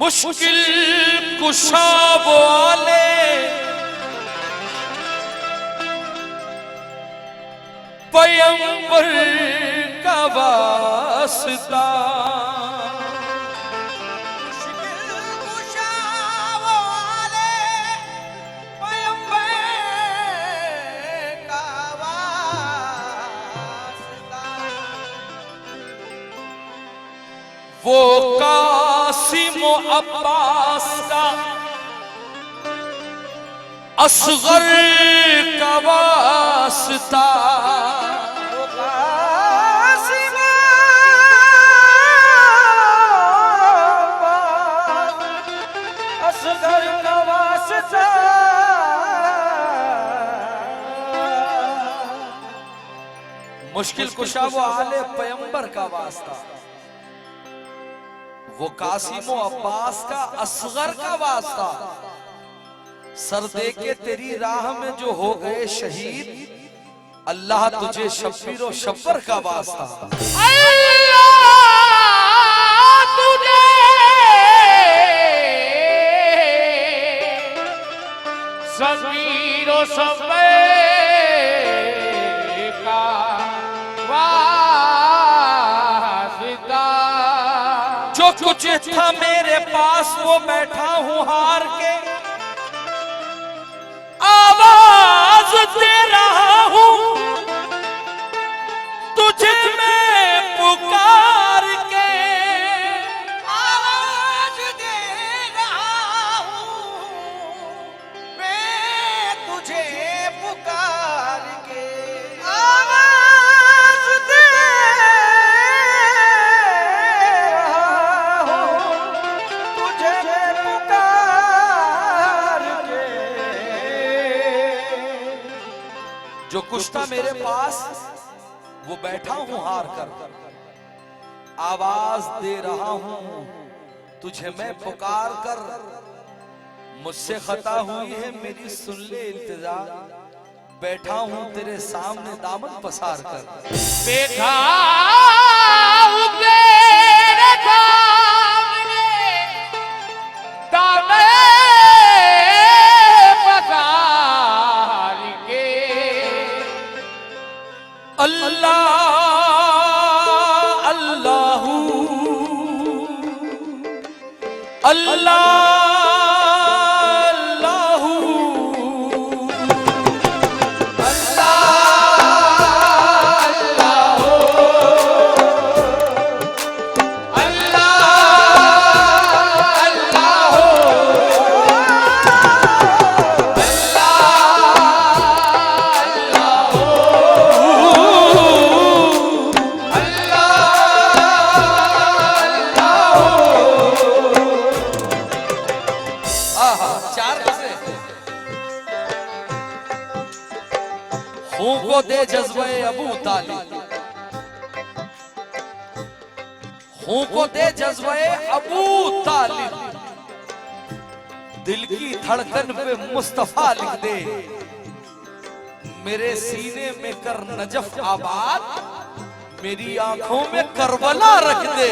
मुश्किल कुशा वाले पैगंबर का वास्ता, मुश्किल कुशा वाले पैगंबर का वास्ता, वो कासिम अब्बास का असगर का वास्ता, वो कासिम असगर का वास्ता, मुश्किल कुशा वो आले पैगंबर का वास्ता, वो कासिम अब्बास का असगर का वास्ता, सर दे के तेरी राह में जो हो गए शहीद, अल्लाह तुझे शब्बीर और शब्बर का वास्ता। अल्लाह तुझे शब्बीर और शब्बर का वास्ता, जो कुछ था मेरे पास वो बैठा हूं हार के, आवाज दे रहा हूं तुझे मैं पुकार के, आवाज दे रहा हूं मैं तुझे पुकार के, आवाज दे रहा हूं तुझे पुकार के। जो कुछ था मेरे पास वो बैठा हूं हार कर, आवाज दे रहा हूं तुझे मैं पुकार कर, मुझसे खता हुई है मेरी सुन ले इल्तिजा, बैठा हूं तेरे सामने दामन पसार कर, बैठा हूं तेरे सामने दामन पसार के, अल्लाह अल्लाहू अल्लाह अल्लाहू हूं को दे जज्बे अबू तालिब, हूं को दे जज्बे अबू तालिब, दिल की धड़कन पे मुस्तफा लिख दे, मेरे सीने में कर नजफ आबाद, मेरी आंखों में करबला रख दे।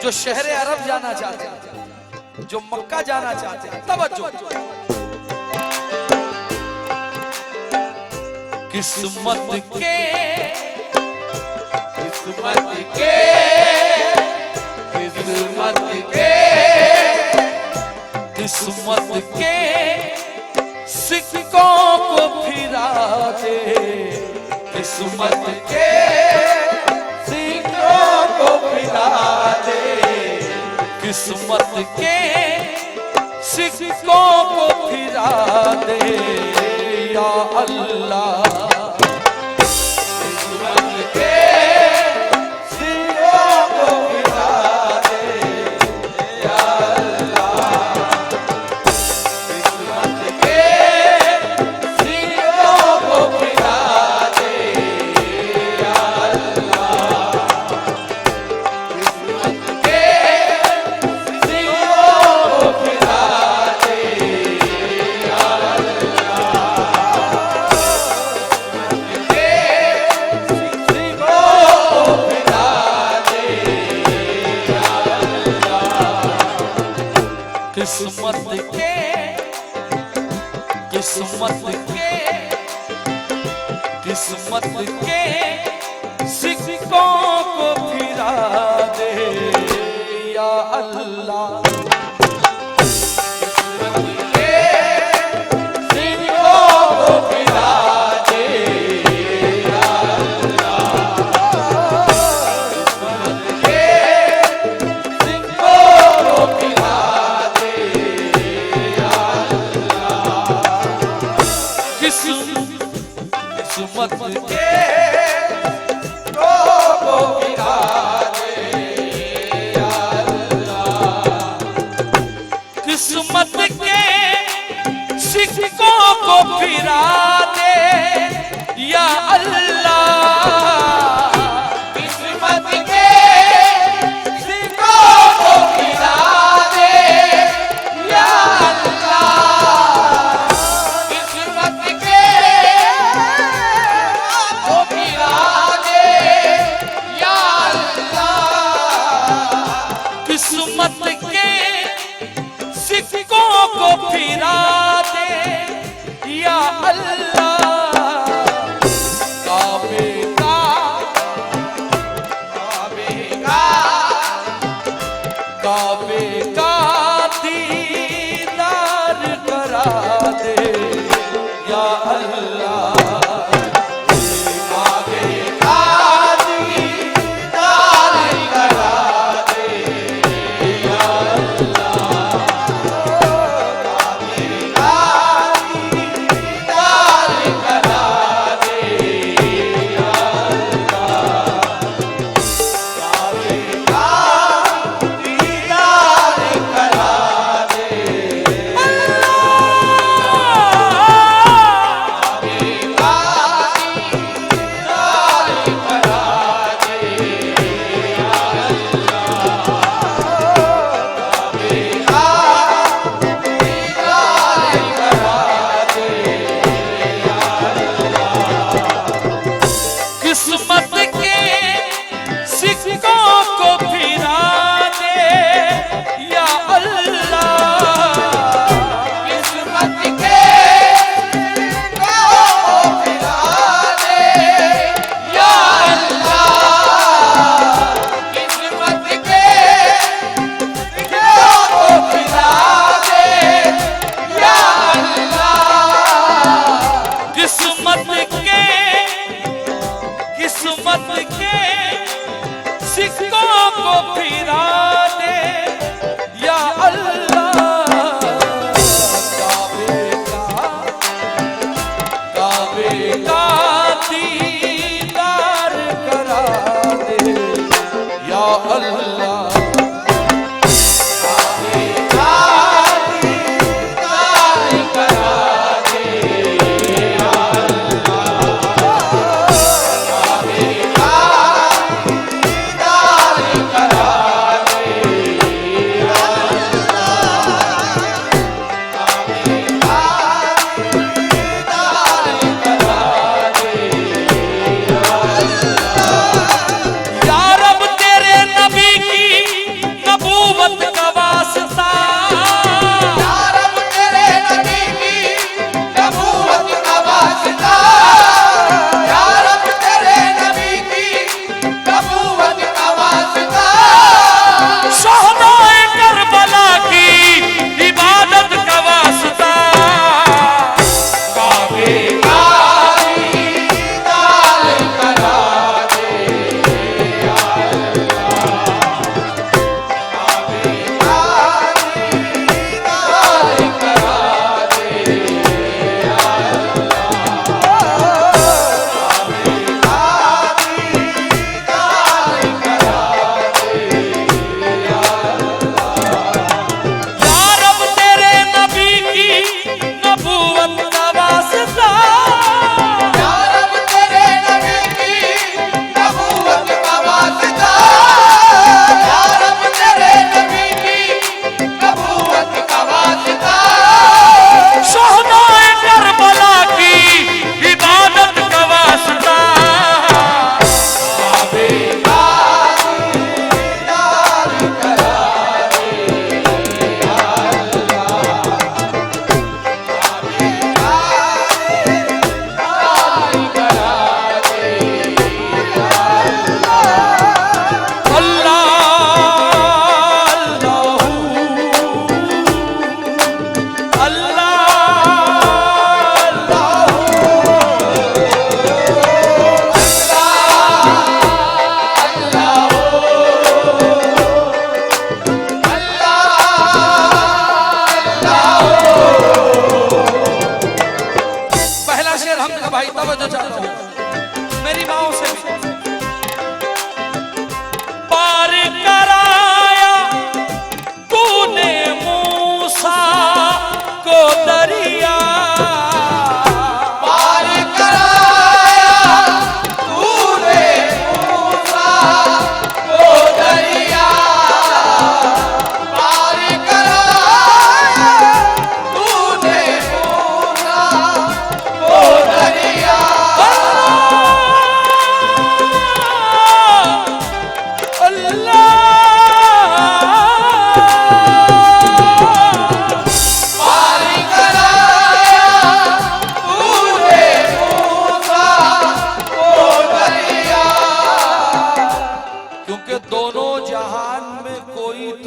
जो शहर अरब जाना चाहते हैं, जो मक्का जाना चाहते हैं, तवज्जो, किस्मत के किस्मत के किस्मत के किस्मत के सिक्कों को फिरा दे, किस्मत के सिक्कों को फिरा दे, किस्मत के सिक्कों को फिरा दे, या अल्लाह किस्मत के सिक्कों को फिरा दे, या अल्लाह किस्मत के किस्मत के किस्मत के सिक्कों को फिरा दे या अल्लाह। किस्मत के को गिरा दे या अल्लाह। किस्मत के सिक्कों को फिरा दे या अल्लाह। किस्मत के सिक्कों को फिरा दे या अल्लाह। किस्मत के किस्मत के सिक्कों को फिरा दे या अल्लाह। काबे का काबे का दीदार करा दे या अल्लाह। किस्मत के सिक्कों को फिरा दे या अल्लाह। किस्मत के सिक्कों को फिरा दे या अल्लाह। किस्मत के सिक्कों को फिरा दे या अल्लाह। किस्मत के किस्मत के सिक्कों को फिरा दे या अल्लाह। काबे का दीदार करा दे या अल्लाह। या रब तेरे नबी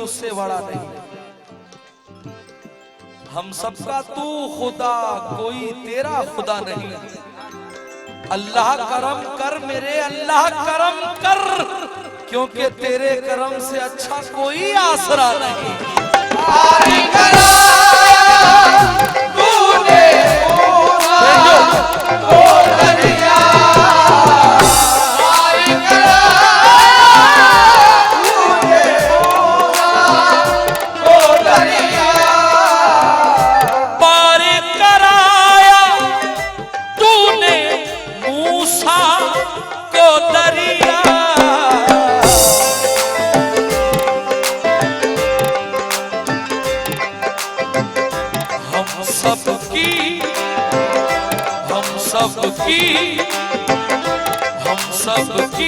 मुझसे बड़ा नहीं। हम सबका तू खुदा, कोई तेरा खुदा नहीं। अल्लाह करम कर मेरे अल्लाह करम कर, क्योंकि तेरे करम से अच्छा कोई आसरा नहीं। तूने हम सबकी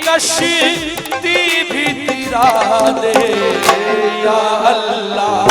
कश्ती भी तिरा दे या अल्लाह।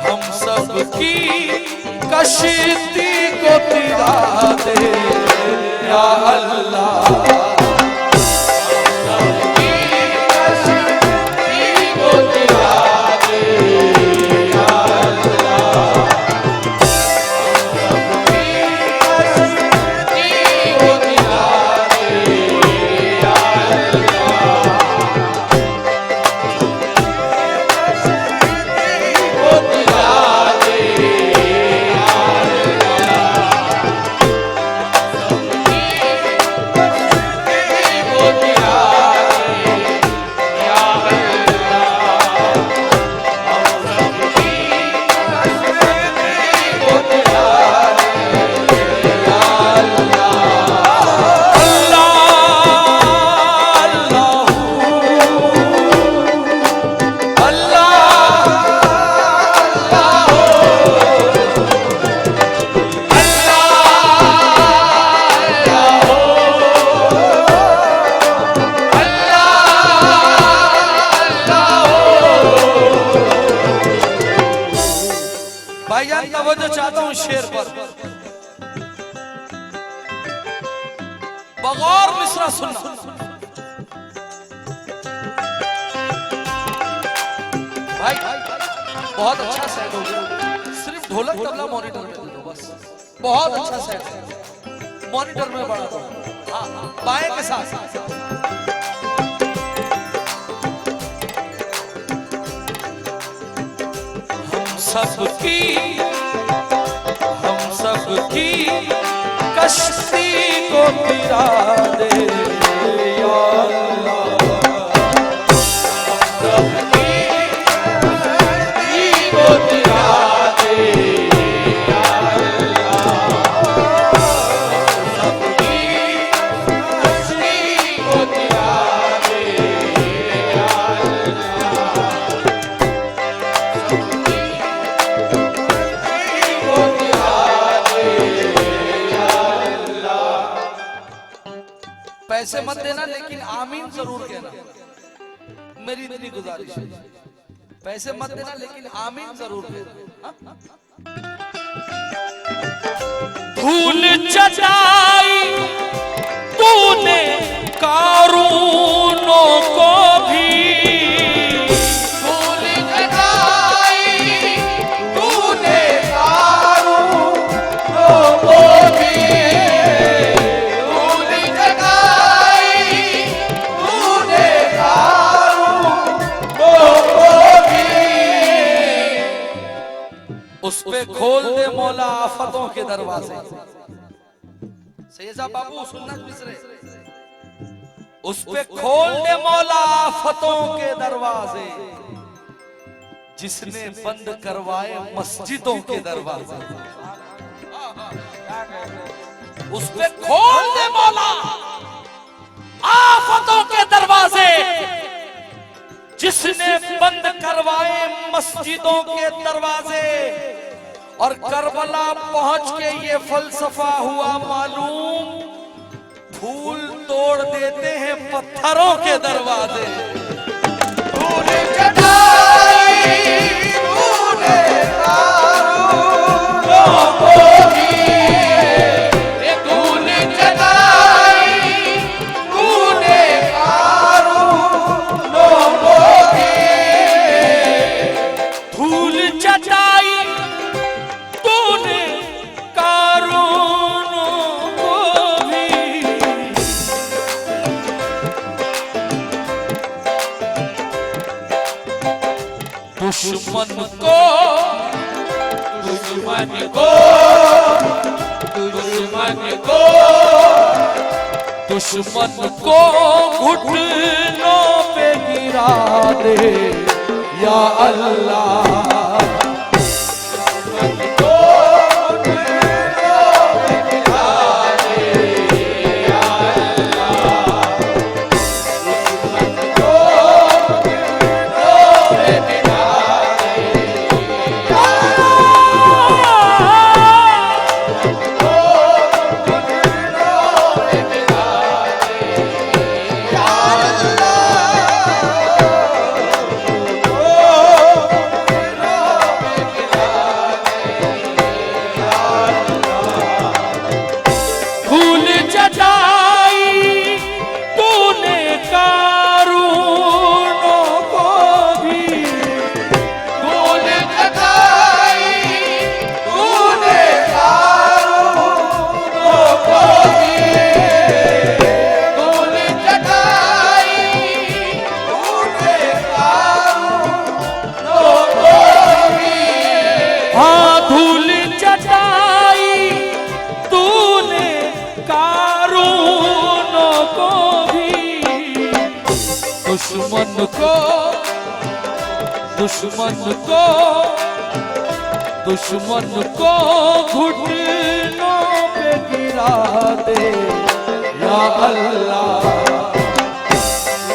हम सबकी कश्ती को तिरा दे या अल्लाह। भाईजान तवज्जो चाहता हूं शेर पर, बगौर मिसरा सुनना। भाई बहुत अच्छा सेट हो गया, सिर्फ ढोलक तबला मॉनिटर में दे दो बस। बहुत अच्छा सेट मॉनिटर में बढ़ा दो। हाँ बाएं के साथ हम सबकी कश्ती को तिरा दे या अल्लाह। सबकी कश्ती को तिरा दे या अल्लाह। सबकी कश्ती को तिरा दे या अल्लाह। पैसे मत देना लेकिन आमीन जरूर कहना, मेरी इतनी गुजारिश है। पैसे मत देना लेकिन आमीन जरूर कहना। धूल चटाई तूने कारूनों को भी, धूल जगाई तूने कारूनों को भी, धूल जगाई तूने कारूनों को भी। उस पे खोल दे मौला आफतों के दरवाजे। सैयद साहब बाबू सुन्नत मिसरे। उस पे खोल दे मौला आफतों के दरवाजे, जिसने बंद करवाए मस्जिदों के दरवाजे। उस पे खोल दे मौला आफतों के दरवाजे, जिसने बंद करवाए मस्जिदों के दरवाजे। और करबला पहुंच के ये फलसफा हुआ मालूम, फूल तोड़ देते हैं पत्थरों के दरवाजे। धूल जगाई तूने कारूनों को भी, धूल जगाई तूने कारूनों को भी, धूल चटाई तूने कारूनों को भी। दुश्मन को दुश्मन को दुश्मन को दुश्मन को घुटनों पे गिरा दे या अल्लाह।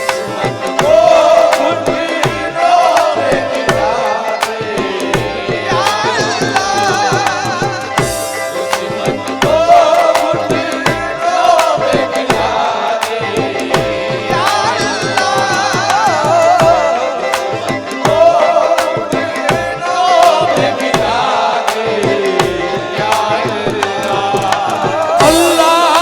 दुश्मन को घुटनों पे गिरा दे या अल्लाह। अल्लाह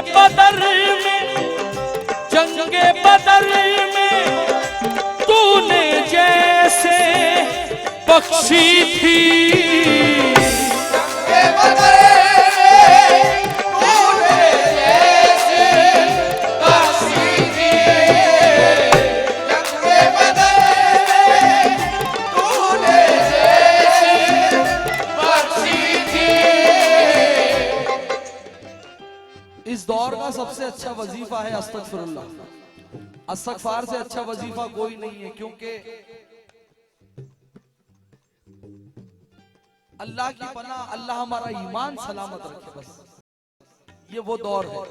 बदर में, जंगे बदर में तूने जैसे बख्शी थी, जंगे बदर में तूने जैसे बख्शी थी, जंगे बदर में तूने जैसे बख्शी थी। इस दौर का सबसे अच्छा वजीफा है अस्तगफिरुल्लाह। इस्तगफार से अच्छा वजीफा कोई नहीं है, क्योंकि अल्लाह की पनाह, अल्लाह हमारा ईमान सलामत रखे। बस ये वो दौर है,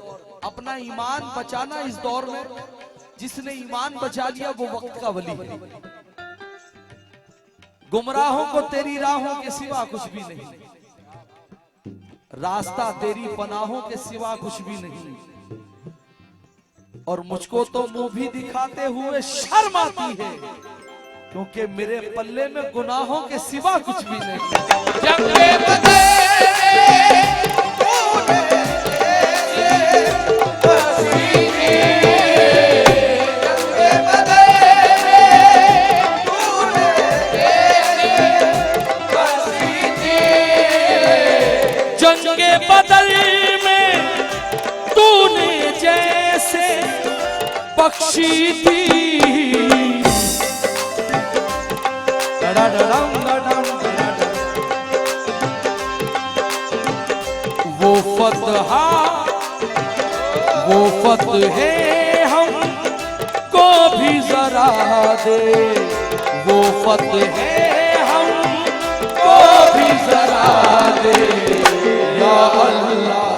अपना ईमान बचाना इस दौर में। जिसने ईमान बचा लिया वो वक्त का वली है। गुमराहों को तेरी राहों के सिवा कुछ भी नहीं, रास्ता तेरी पनाहों के सिवा कुछ भी नहीं। और मुझको तो मुंह भी दिखाते हुए शर्म आती है, क्योंकि मेरे पल्ले में गुनाहों के सिवा कुछ भी नहीं। जंगे बदर में तूने जैसे बख्शी थी, जंगे बदर में तूने जैसे बख्शी थी, जंगे बदर में तूने जैसे बख्शी थी। वो फतहा वो फतहे हम को भी जरा दे, वो फतहे हम को भी जरा दे या अल्लाह।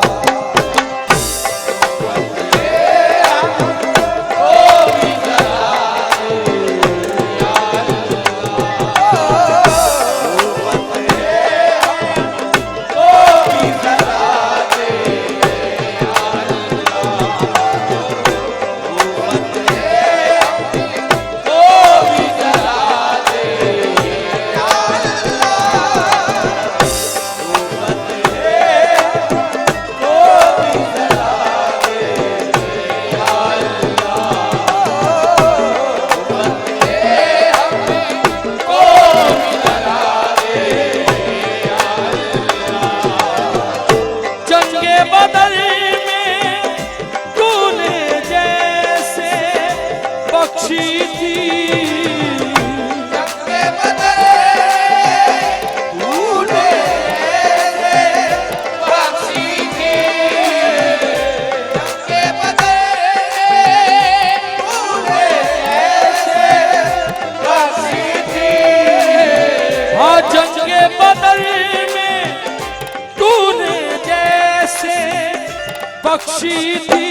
बख्शी थी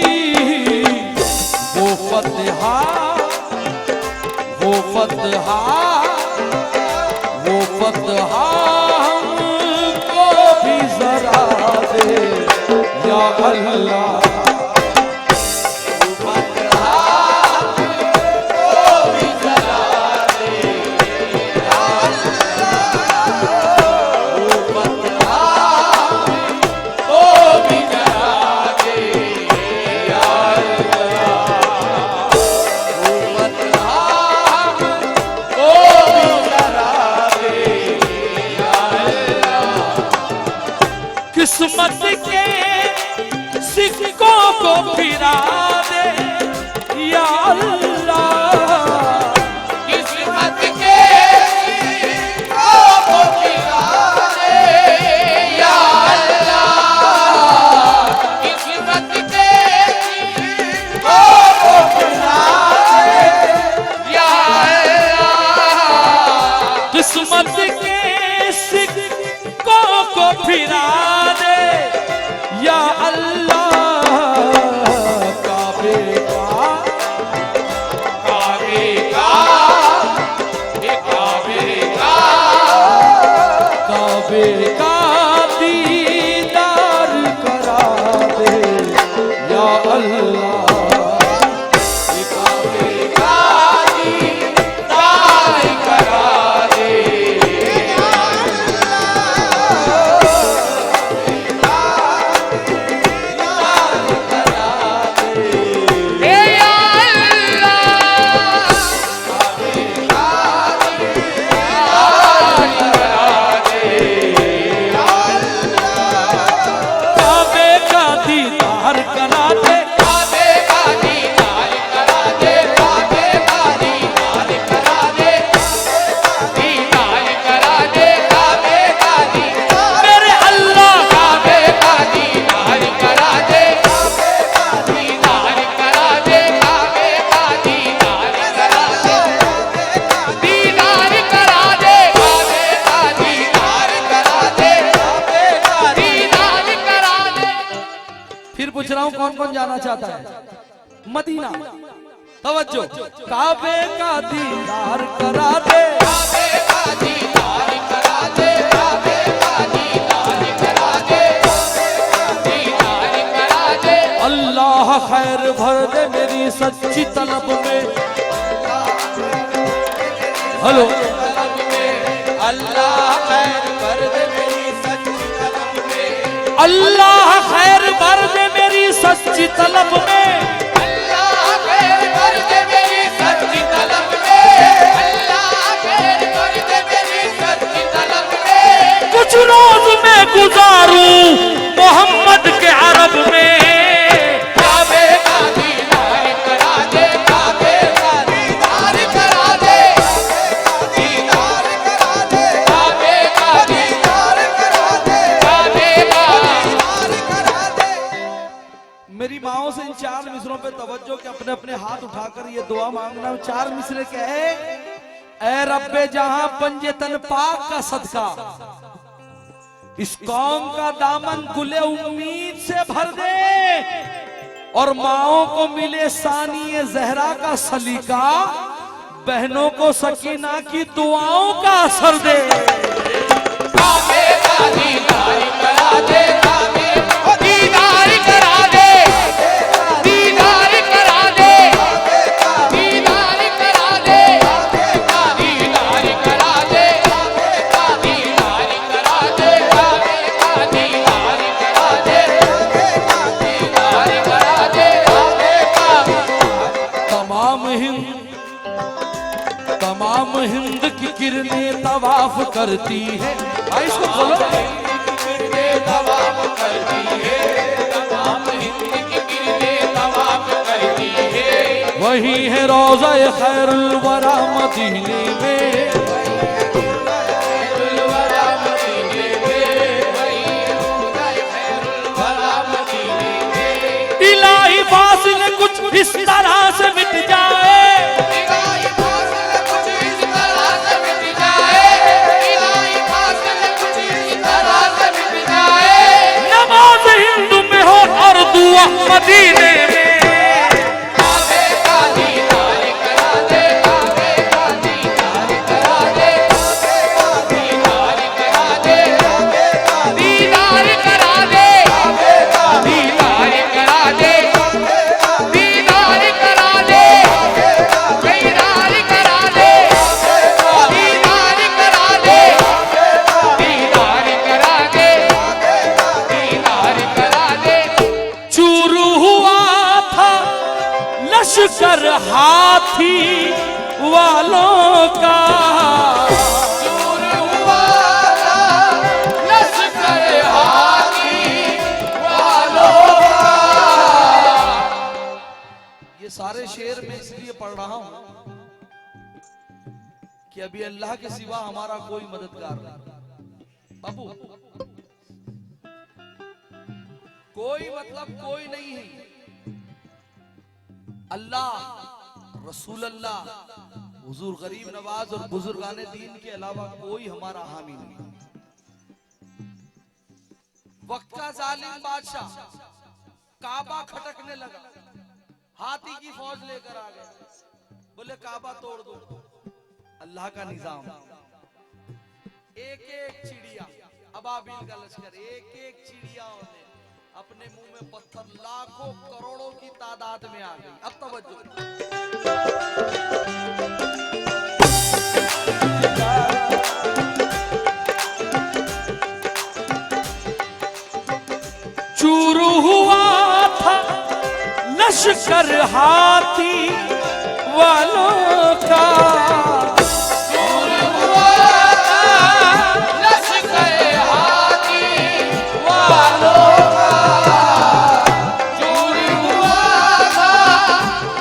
वो फतहा वो फतहा वो फतहा हमको भी जरा दे या अल्लाह। किस्मत के सिक्कों को फिरा दे या अल्लाह, किस्मत के सिक्कों को फिरा दे या अल्लाह, किस्मत के सिक्कों को फिरा दे या अल्लाह, किस्मत के सिक्कों को फिरा या अल्लाह। काबे का काबे का काबे का काबे का दीदार करा दे या अल्लाह। काबे का दीदार करा दे या अल्लाह। पूछ रहा हूं कौन कौन जाना चाहता है मदीना? तवज्जो। काबे का दीदार करा दे, काबे का दीदार करा दे, काबे का दीदार करा दे, दीदार करा दे। अल्लाह खैर भर दे मेरी सच्ची तलब में। हेलो, अल्लाह खैर भर दे मेरी सच्ची तलब में, अल्लाह खैर भर दे मेरी सच्ची तलब में। अल्लाह खैर भर दे मेरी सच्ची तलब में, अल्लाह खैर भर दे मेरी सच्ची तलब में। कुछ रोज मैं गुजारूं मोहम्मद के अरब में। काबे का दीदार करा दे, काबे का दीदार करा दे, दीदार करा दे, काबे का दीदार करा दे, काबे का दीदार करा दे। मेरी माओ से इन 4 मिसरों पे तवज्जो कि अपने अपने हाथ उठाकर ये दुआ मांगना। 4 मिसरे क्या है? ऐ रब्बे जहां पंजे तन पाक का सदका इस कौम का दामन गुले उम्मीद से भर दे और माओ को मिले सानिए जहरा का सलीका, बहनों को सकीना की दुआओं का असर दे। काबे का दीदार करा दे, काबे का दीदार करा दे, दीदार करा दे, दीदार करा दे, दीदार करा दे, दीदार करा दे, काबे का दीदार करा दे, दीदार करा दे, काबे का। तमाम हिंद की किरणें तवाफ करती है। भाई इसको खोलो। तवाफ करती है, तमाम हिंद की किरणें तवाफ करती है। वही है रोज़ा खैरुल वरा मदीने में। वरा मदीने में, वही रोज़ा खैरुल वरा मदीने में। इलाही फासिले कुछ इस तरह से मिट जाए, इलाही फासिले कुछ इस तरह से मिट जाए, इलाही फासिले कुछ इस तरह से मिट जाए। नमाज हिंदू में हो और दुआ मदीने में। काबे का दीदार करा दे, काबे का दीदार करा दे, दीदार करा दे, दीदार करा दे, दीदार करा दे, दीदार करा दे, दीदार करा दे, दीदार करा दे, दीदार करा दे, दीदार करा दे। चूर हुआ था लश्कर हाथी वालों का, दूर हुआ था लश्कर हाथी वालों का। ये सारे शेर मैं इसलिए पढ़ रहा हूं कि अभी अल्लाह के सिवा हमारा कोई मददगार नहीं। बाबू कोई मतलब कोई नहीं है। अल्लाह, रसूल अल्लाह, हुजूर गरीब नवाज और बुजुर्गाने दीन के अलावा कोई हमारा हामी नहीं। वक्त का जालिम बादशाह काबा खटकने लगा, हाथी की फौज लेकर आ गए, बोले काबा तोड़ दो। अल्लाह का निजाम, एक एक चिड़िया, अबाबिल का लश्कर, एक एक चिड़िया ने अपने मुंह में पत्थर लाखों करोड़ों की तादाद में आ गई। अब तवज्जो, चूर हुआ था लश्कर हाथी वालों का, दूर हुआ था लश्कर हाथी वालों का, दूर हुआ था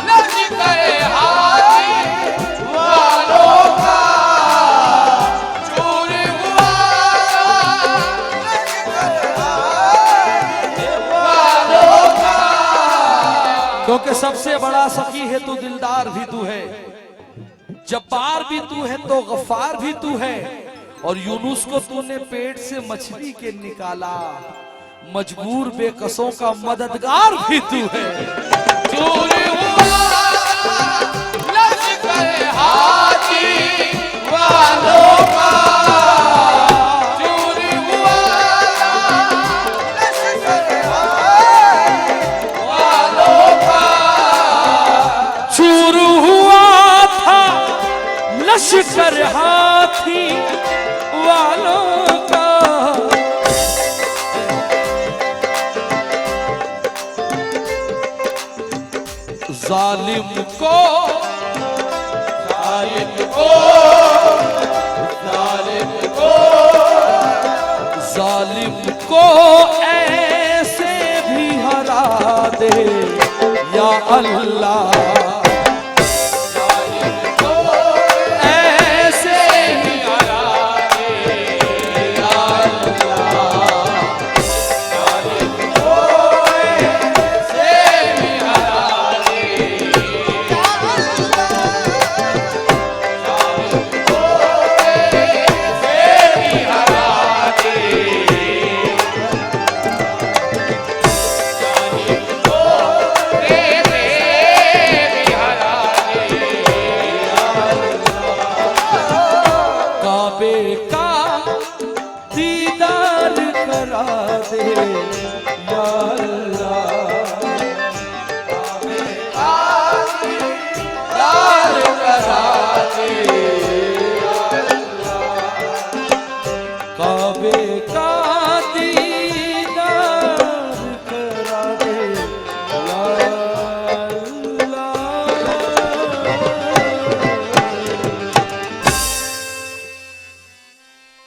लश्कर हाथी वालों का, दूर हुआ था लश्कर वालों का। क्योंकि सबसे बड़ा सखी है तू, दिलदार भी तू है, जब्बार भी तू है तो गफ्फार भी तू है। और यूनुस को तूने पेट से मछली के निकाला, मजबूर बेकसों का मददगार भी तू है। चूर हुआ लश्कर हाथी वालों का, चूर हुआ लश्कर हाथी वालों का, चूर हुआ था लश्कर हाथी वालों का, जालिम को जालिम को जालिम को जालिम को ऐसे भी हरा दे या अल्लाह, ऐसे ही हरा दे या अल्लाह, जालिम को ऐसे ही हरा दे या अल्लाह, जालिम को ऐसे ही हरा दे, जालिम को ऐसे ही हरा दे। काबे का दीदार करा दे या अल्लाह, दार करा दे काबे का